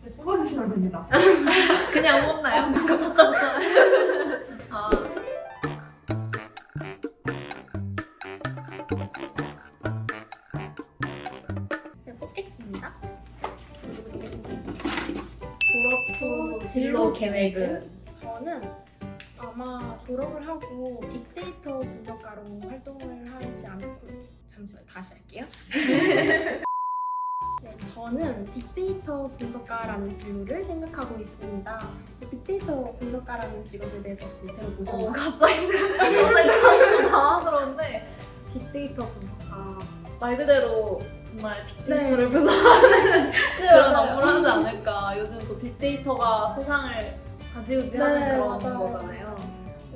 이제 뽑아주시면 됩니다. 그냥 뽑나요? 짜짜짜. 아. 네, 뽑겠습니다. 졸업 후 진로 계획은? 저는 아마 졸업을 하고 빅데이터 분석가로 활동을 하지 않고 잠시만 다시 할게요. 네, 저는 빅데이터 분석가라는 진로를 생각하고 있습니다. 빅데이터 분석가라는 직업에 대해서 혹시 들어보셨나요? 갑자기 좀 당황스러운데 빅데이터 분석가 말 그대로 정말 빅데이터를 분석하는 그런 업무를 하지 않을까. 요즘 또 빅데이터가 세상을 좌지우지하는 네, 그런 맞아요. 거잖아요.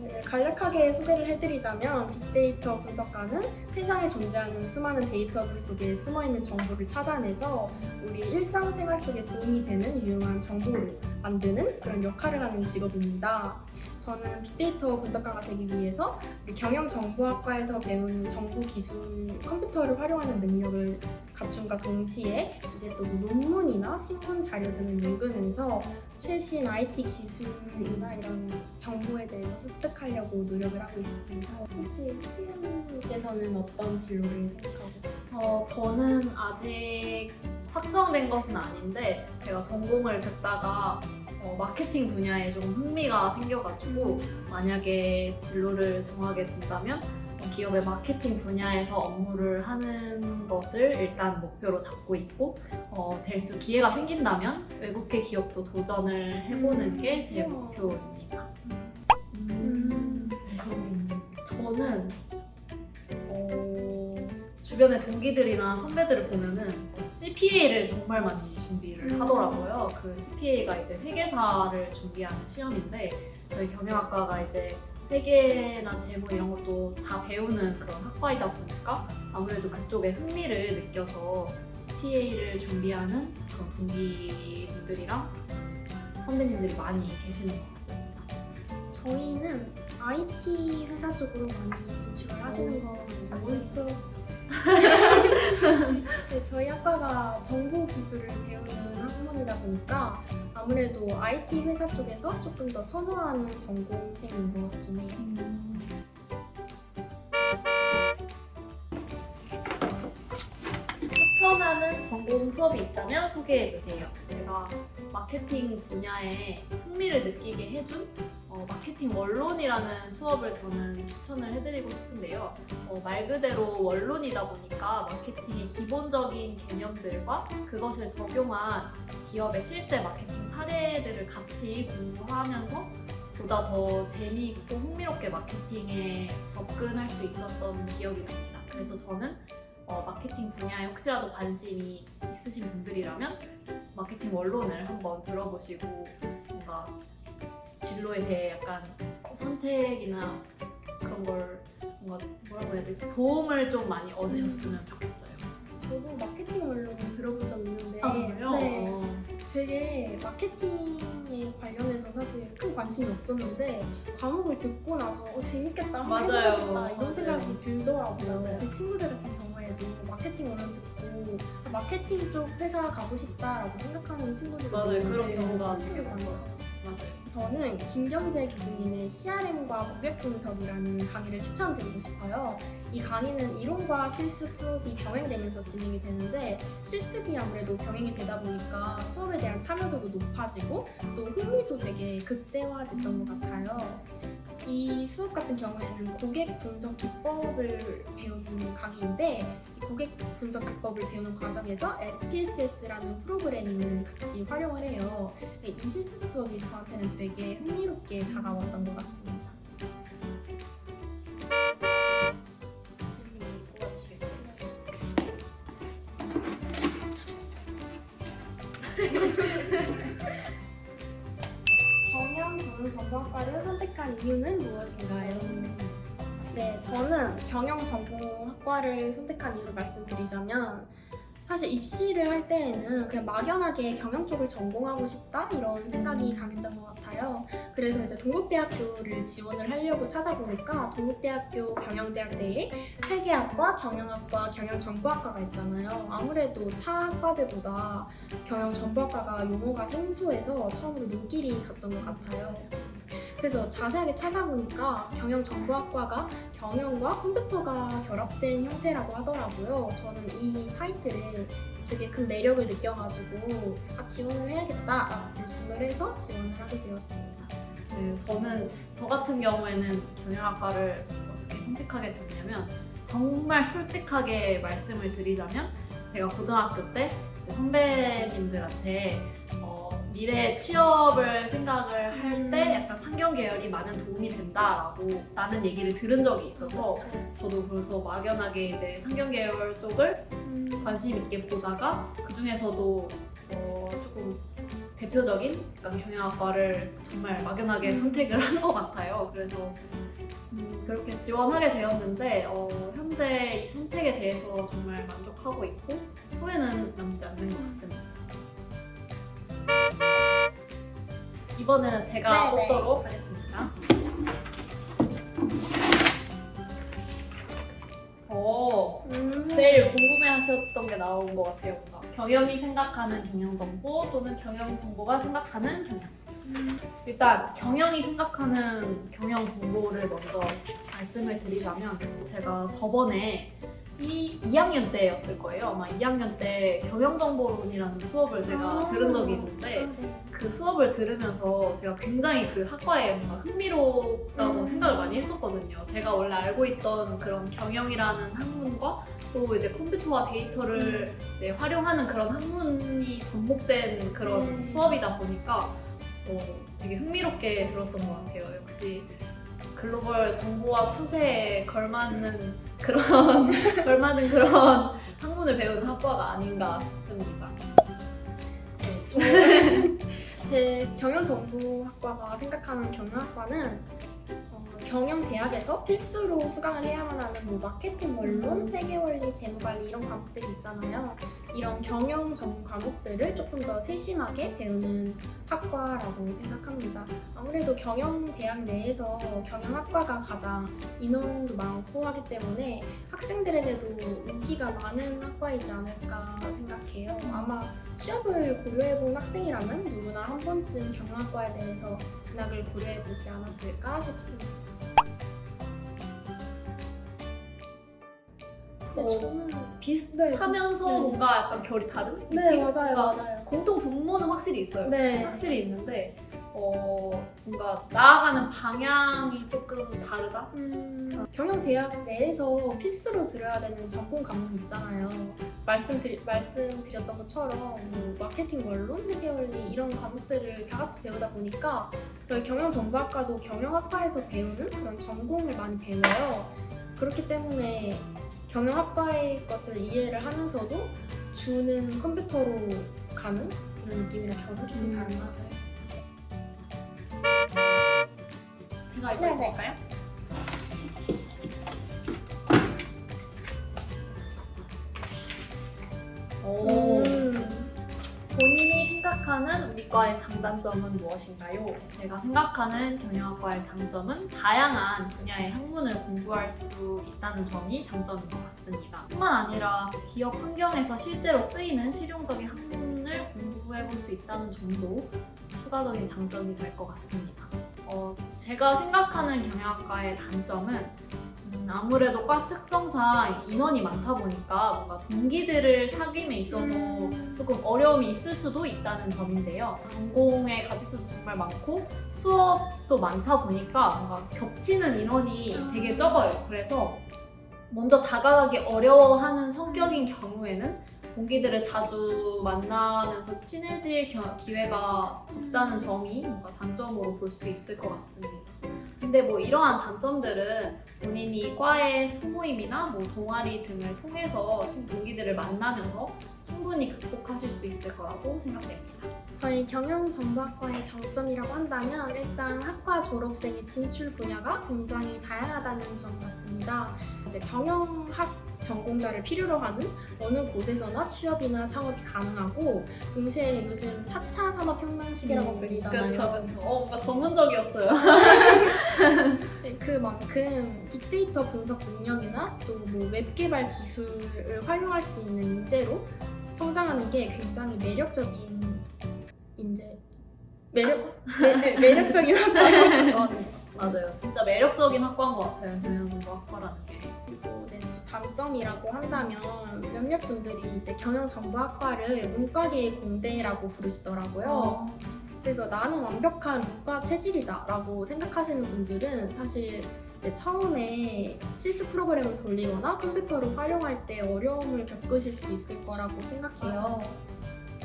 네, 간략하게 소개를 해드리자면 빅데이터 분석가는 세상에 존재하는 수많은 데이터들 속에 숨어있는 정보를 찾아내서 우리 일상생활 속에 도움이 되는 유용한 정보를 만드는 그런 역할을 하는 직업입니다. 저는 빅데이터 분석가가 되기 위해서 우리 경영정보학과에서 배우는 정보 기술, 컴퓨터를 활용하는 능력을 갖춘과 동시에 이제 또 논문이나 신문 자료 등을 읽으면서 최신 IT 기술이나 이런 정보에 대해서 습득하려고 노력을 하고 있습니다. 혹시 시은님께서는 어떤 진로를 생각하고? 저는 아직 확정된 것은 아닌데 제가 전공을 듣다가 마케팅 분야에 조금 흥미가 생겨가지고 만약에 진로를 정하게 된다면 기업의 마케팅 분야에서 업무를 하는 것을 일단 목표로 잡고 있고 기회가 생긴다면 외국계 기업도 도전을 해보는 게 제 목표입니다. 저는 주변의 동기들이나 선배들을 보면은 CPA를 정말 많이 준비를 하더라고요. 그 CPA가 이제 회계사를 준비하는 시험인데 저희 경영학과가 이제 회계나 재무 이런 것도 다 배우는 그런 학과이다 보니까 아무래도 그쪽에 흥미를 느껴서 CPA를 준비하는 그런 동기분들이랑 선배님들이 많이 계시는 것 같습니다. 저희는 IT 회사 쪽으로 많이 진출을 하시는 거 멋있어. 네, 저희 학과가 정보 기술을 배우는 학문이다 보니까 아무래도 IT 회사 쪽에서 조금 더 선호하는 전공생인 것 같긴 해요. 추천하는 전공 수업이 있다면 소개해주세요. 제가 마케팅 분야에 흥미를 느끼게 해준 마케팅 원론이라는 수업을 저는 추천을 해드리고 싶은데요. 말 그대로 원론이다 보니까 마케팅의 기본적인 개념들과 그것을 적용한 기업의 실제 마케팅 사례들을 같이 공부하면서 보다 더 재미있고 흥미롭게 마케팅에 접근할 수 있었던 기억이 납니다. 그래서 저는 마케팅 분야에 혹시라도 관심이 있으신 분들이라면 마케팅 원론을 한번 들어보시고 뭔가 진로에 대해 약간 선택이나 그런 걸 뭔가 뭐라고 해야 되지? 도움을 좀 많이 얻으셨으면 좋겠어요. 저도 마케팅 원론 들어본 적 있는데 정말요? 네, 되게 마케팅에 관련해서 사실 큰 관심이 없었는데 과목을 듣고 나서 재밌겠다, 한번 맞아요. 해보고 싶다 이런 생각이 맞아요. 들더라고요. 맞아요. 제 친구들 같은 경우에도 마케팅 원론 듣고 마케팅 쪽 회사 가고 싶다라고 생각하는 친구들이 맞아요. 그런 있는데 경우가 실제로 되게 많아요. 맞아요. 저는 김경재 교수님의 CRM과 고객 분석이라는 강의를 추천드리고 싶어요. 이 강의는 이론과 실습 수업이 병행되면서 진행이 되는데 실습이 아무래도 병행이 되다 보니까 수업에 대한 참여도도 높아지고 또 흥미도 되게 극대화됐던 것 같아요. 이 수업 같은 경우에는 고객 분석 기법을 배우는 강의인데 이 고객 분석 기법을 배우는 과정에서 SPSS라는 프로그래밍을 같이 활용을 해요. 이 실습 수업이 저한테는 되게 흥미롭게 다가왔던 것 같습니다. 질문이 뽑아주시겠어요? 경영정보학과를 선택한 이유는 무엇인가요? 네, 저는 경영정보학과를 선택한 이유를 말씀드리자면 사실 입시를 할 때에는 그냥 막연하게 경영 쪽을 전공하고 싶다 이런 생각이 강했던 것 같아요. 그래서 이제 동국대학교를 지원을 하려고 찾아보니까 동국대학교 경영대학내에 회계학과, 경영학과, 경영정보학과가 있잖아요. 아무래도 타 학과들보다 경영정보학과가 용어가 생소해서 처음으로 눈길이 갔던 것 같아요. 그래서 자세하게 찾아보니까 경영정보학과가 경영과 컴퓨터가 결합된 형태라고 하더라고요. 저는 이 타이틀에 되게 큰 매력을 느껴가지고 지원을 해야겠다 결심을 해서 지원을 하게 되었습니다. 네, 저 같은 경우에는 경영학과를 어떻게 선택하게 됐냐면 정말 솔직하게 말씀을 드리자면 제가 고등학교 때 선배님들한테 미래 취업을 생각을 할 때 약간 상경 계열이 많은 도움이 된다라고 라는 얘기를 들은 적이 있어서 저도 그래서 막연하게 이제 상경 계열 쪽을 관심 있게 보다가 그 중에서도 조금 대표적인 약간 경영학과를 정말 막연하게 선택을 한 것 같아요. 그래서 그렇게 지원하게 되었는데 현재 이 선택에 대해서 정말 만족하고 있고 후회는 남지 않는 것 같습니다. 이번에는 제가 네네. 뽑도록 하겠습니다. 제일 궁금해하셨던 게 나온 것 같아요. 뭔가 경영이 생각하는 경영정보 또는 경영정보가 생각하는 경영. 일단 경영이 생각하는 경영정보를 먼저 말씀을 드리자면 제가 저번에 2학년 때였을 거예요. 아마 2학년 때 경영정보론이라는 수업을 제가 들은 적이 있는데 그 수업을 들으면서 제가 굉장히 그 학과에 뭔가 흥미롭다고 생각을 많이 했었거든요. 제가 원래 알고 있던 그런 경영이라는 학문과 또 이제 컴퓨터와 데이터를 이제 활용하는 그런 학문이 접목된 그런 수업이다 보니까 되게 흥미롭게 들었던 것 같아요. 역시 글로벌 정보와 추세에 걸맞는 그런 학문을 배우는 학과가 아닌가 싶습니다. 제 경영정보학과가 생각하는 경영학과는 경영대학에서 필수로 수강을 해야만 하는 뭐 마케팅 원론, 회계원리, 재무관리 이런 과목들이 있잖아요. 이런 경영 전문 과목들을 조금 더 세심하게 배우는 학과라고 생각합니다. 아무래도 경영대학 내에서 경영학과가 가장 인원도 많고 하기 때문에 학생들에게도 인기가 많은 학과이지 않을까 생각해요. 아마 취업을 고려해본 학생이라면 누구나 한 번쯤 경영학과에 대해서 진학을 고려해보지 않았을까 싶습니다. 저는 비슷하면서 네. 뭔가 약간 결이 다른 느낌? 맞아요, 뭔가 맞아요. 공통 분모는 확실히 있어요. 네. 확실히 있는데 뭔가 나아가는 방향이 조금 다르다? 경영대학 내에서 필수로 들어야 되는 전공 과목이 있잖아요. 말씀드렸던 것처럼 뭐 마케팅 원론, 회계원리 이런 과목들을 다 같이 배우다 보니까 저희 경영정보학과도 경영학과에서 배우는 그런 전공을 많이 배워요. 그렇기 때문에 경영학과의 것을 이해를 하면서도 주는 컴퓨터로 가는 그런 느낌이라 결은 좀 다른 것 같아요. 제가 이거 네네. 해볼까요? 본인이 생각하는 우리 과의 장단점은 무엇인가요? 제가 생각하는 경영학과의 장점은 다양한 분야의 학문을 공부할 수 있다는 점이 장점인 것 같습니다. 뿐만 아니라 기업 환경에서 실제로 쓰이는 실용적인 학문을 공부해 볼 수 있다는 점도 추가적인 장점이 될 것 같습니다. 제가 생각하는 경영학과의 단점은 아무래도 과 특성상 인원이 많다 보니까 뭔가 동기들을 사귐에 있어서 조금 어려움이 있을 수도 있다는 점인데요. 전공의 가지수도 정말 많고 수업도 많다 보니까 뭔가 겹치는 인원이 되게 적어요. 그래서 먼저 다가가기 어려워하는 성격인 경우에는 동기들을 자주 만나면서 친해질 기회가 적다는 점이 뭔가 단점으로 볼 수 있을 것 같습니다. 근데 뭐 이러한 단점들은 본인이 과의 소모임이나 뭐 동아리 등을 통해서 동기들을 만나면서 충분히 극복하실 수 있을 거라고 생각됩니다. 저희 경영정보학과의 장점이라고 한다면 일단 학과 졸업생의 진출 분야가 굉장히 다양하다는 점 같습니다. 이제 경영학 전공자를 필요로 하는 어느 곳에서나 취업이나 창업이 가능하고 동시에 요즘 4차 산업혁명 시기라고 불리잖아요. 그렇죠. 뭔가 전문적이었어요. 네, 그만큼 빅데이터 분석 능력이나 또 뭐 웹 개발 기술을 활용할 수 있는 인재로 성장하는 게 굉장히 매력적인 매력적인 학과예요. 맞아요. 진짜 매력적인 학과인 것 같아요. 경영정보학과라는 게. 그리고 네, 단점이라고 한다면 몇몇 분들이 이제 경영정보학과를 문과계의 공대라고 부르시더라고요. 그래서 나는 완벽한 문과 체질이다라고 생각하시는 분들은 사실 이제 처음에 실습 프로그램을 돌리거나 컴퓨터를 활용할 때 어려움을 겪으실 수 있을 거라고 생각해요.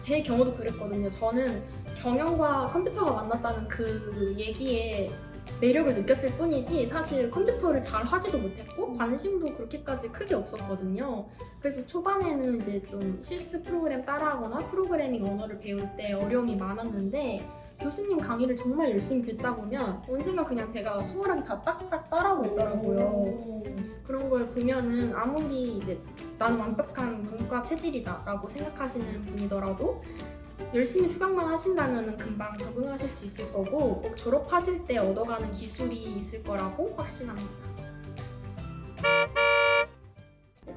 제 경우도 그랬거든요. 저는 경영과 컴퓨터가 만났다는 그 얘기에 매력을 느꼈을 뿐이지 사실 컴퓨터를 잘 하지도 못했고 관심도 그렇게까지 크게 없었거든요. 그래서 초반에는 이제 좀 실습 프로그램 따라하거나 프로그래밍 언어를 배울 때 어려움이 많았는데 교수님 강의를 정말 열심히 듣다 보면 언젠가 그냥 제가 수월하게 다 딱딱 따라오고 있더라고요. 그런 걸 보면은 아무리 이제 나는 완벽한 문과 체질이다라고 생각하시는 분이더라도 열심히 수강만 하신다면 금방 적응하실 수 있을 거고 꼭 졸업하실 때 얻어가는 기술이 있을 거라고 확신합니다.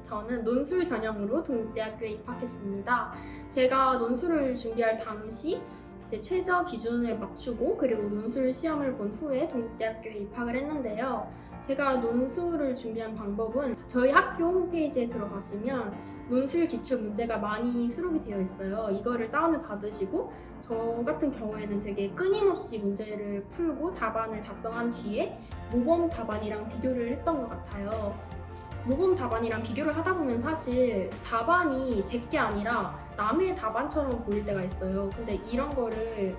저는 논술 전형으로 동국대학교에 입학했습니다. 제가 논술을 준비할 당시 이제 최저 기준을 맞추고 그리고 논술 시험을 본 후에 동국대학교에 입학을 했는데요. 제가 논술을 준비한 방법은 저희 학교 홈페이지에 들어가시면 논술 기출 문제가 많이 수록이 되어 있어요. 이거를 다운을 받으시고 저 같은 경우에는 되게 끊임없이 문제를 풀고 답안을 작성한 뒤에 모범 답안이랑 비교를 했던 것 같아요. 모범 답안이랑 비교를 하다 보면 사실 답안이 제 게 아니라 남의 답안처럼 보일 때가 있어요. 근데 이런 거를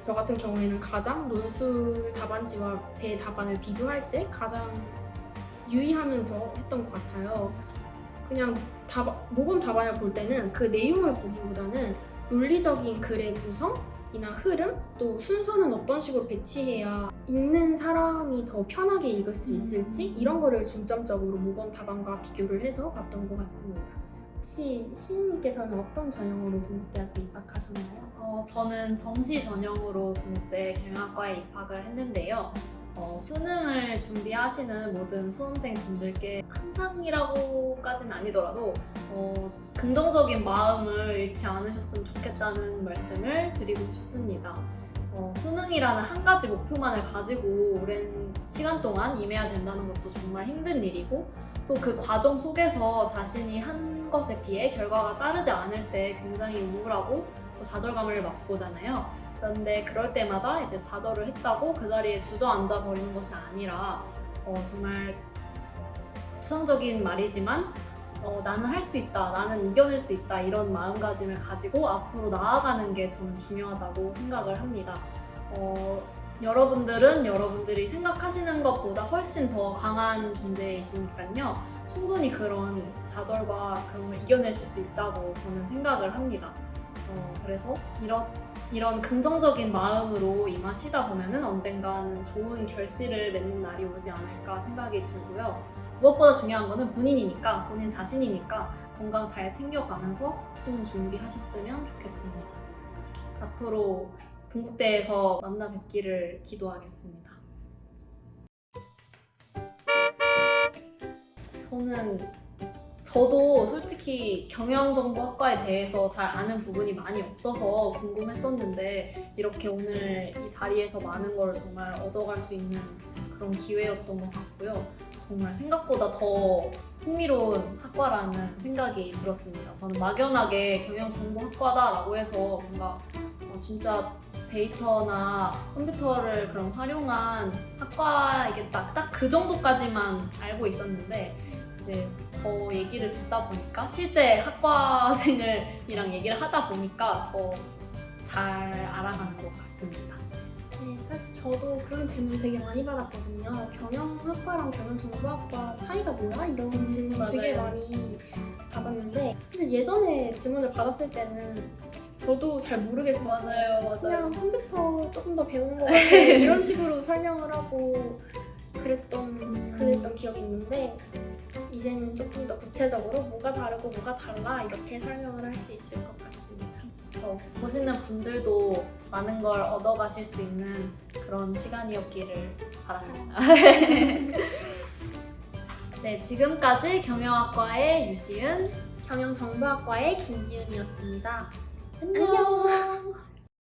저 같은 경우에는 가장 논술 답안지와 제 답안을 비교할 때 가장 유의하면서 했던 것 같아요. 그냥 모범 답안을 볼 때는 그 내용을 보기보다는 논리적인 글의 구성이나 흐름, 또 순서는 어떤 식으로 배치해야 읽는 사람이 더 편하게 읽을 수 있을지 이런 거를 중점적으로 모범 답안과 비교를 해서 봤던 것 같습니다. 혹시 시인님께서는 어떤 전형으로 동국대학교 입학하셨나요? 저는 정시 전형으로 동국대 경영학과에 입학을 했는데요. 수능을 준비하시는 모든 수험생 분들께 항상이라고까지는 아니더라도 긍정적인 마음을 잃지 않으셨으면 좋겠다는 말씀을 드리고 싶습니다. 수능이라는 한 가지 목표만을 가지고 오랜 시간 동안 임해야 된다는 것도 정말 힘든 일이고 또 그 과정 속에서 자신이 한 것에 비해 결과가 따르지 않을 때 굉장히 우울하고 또 좌절감을 맛보잖아요. 그런데 그럴 때마다 이제 좌절을 했다고 그 자리에 주저앉아 버리는 것이 아니라 정말 추상적인 말이지만 나는 할 수 있다, 나는 이겨낼 수 있다 이런 마음가짐을 가지고 앞으로 나아가는 게 저는 중요하다고 생각을 합니다. 여러분들은 여러분들이 생각하시는 것보다 훨씬 더 강한 존재이시니까요. 충분히 그런 좌절과 그런 걸 이겨내실 수 있다고 저는 생각을 합니다. 그래서 이런 긍정적인 마음으로 임하시다 보면은 언젠가는 좋은 결실을 맺는 날이 오지 않을까 생각이 들고요. 무엇보다 중요한 거는 본인이니까, 본인 자신이니까 건강 잘 챙겨가면서 수능 준비하셨으면 좋겠습니다. 앞으로 동국대에서 만나 뵙기를 기도하겠습니다. 저도 솔직히 경영정보학과에 대해서 잘 아는 부분이 많이 없어서 궁금했었는데 이렇게 오늘 이 자리에서 많은 걸 정말 얻어갈 수 있는 그런 기회였던 것 같고요. 정말 생각보다 더 흥미로운 학과라는 생각이 들었습니다. 저는 막연하게 경영정보학과다라고 해서 뭔가 진짜 데이터나 컴퓨터를 그런 활용한 학과이겠다 딱 그 정도까지만 알고 있었는데 이제 더 얘기를 듣다 보니까 실제 학과생이랑 얘기를 하다 보니까 더 잘 알아가는 것 같습니다. 네, 사실 저도 그런 질문 되게 많이 받았거든요. 경영학과랑 경영정보학과 차이가 뭐야? 이런 질문 되게 맞아요. 많이 받았는데 사실 예전에 질문을 받았을 때는 저도 잘 모르겠어요. 맞아요. 그냥 컴퓨터 조금 더 배우는 것 같아 이런 식으로 설명을 하고 그랬던 기억이 있는데 이제는 조금 더 구체적으로 뭐가 다르고 뭐가 달라 이렇게 설명을 할 수 있을 것 같습니다. 보시는 분들도 많은 걸 얻어가실 수 있는 그런 시간이었기를 바랍니다. 네, 지금까지 경영학과의 유시은, 경영정보학과의 김지은이었습니다. 안녕.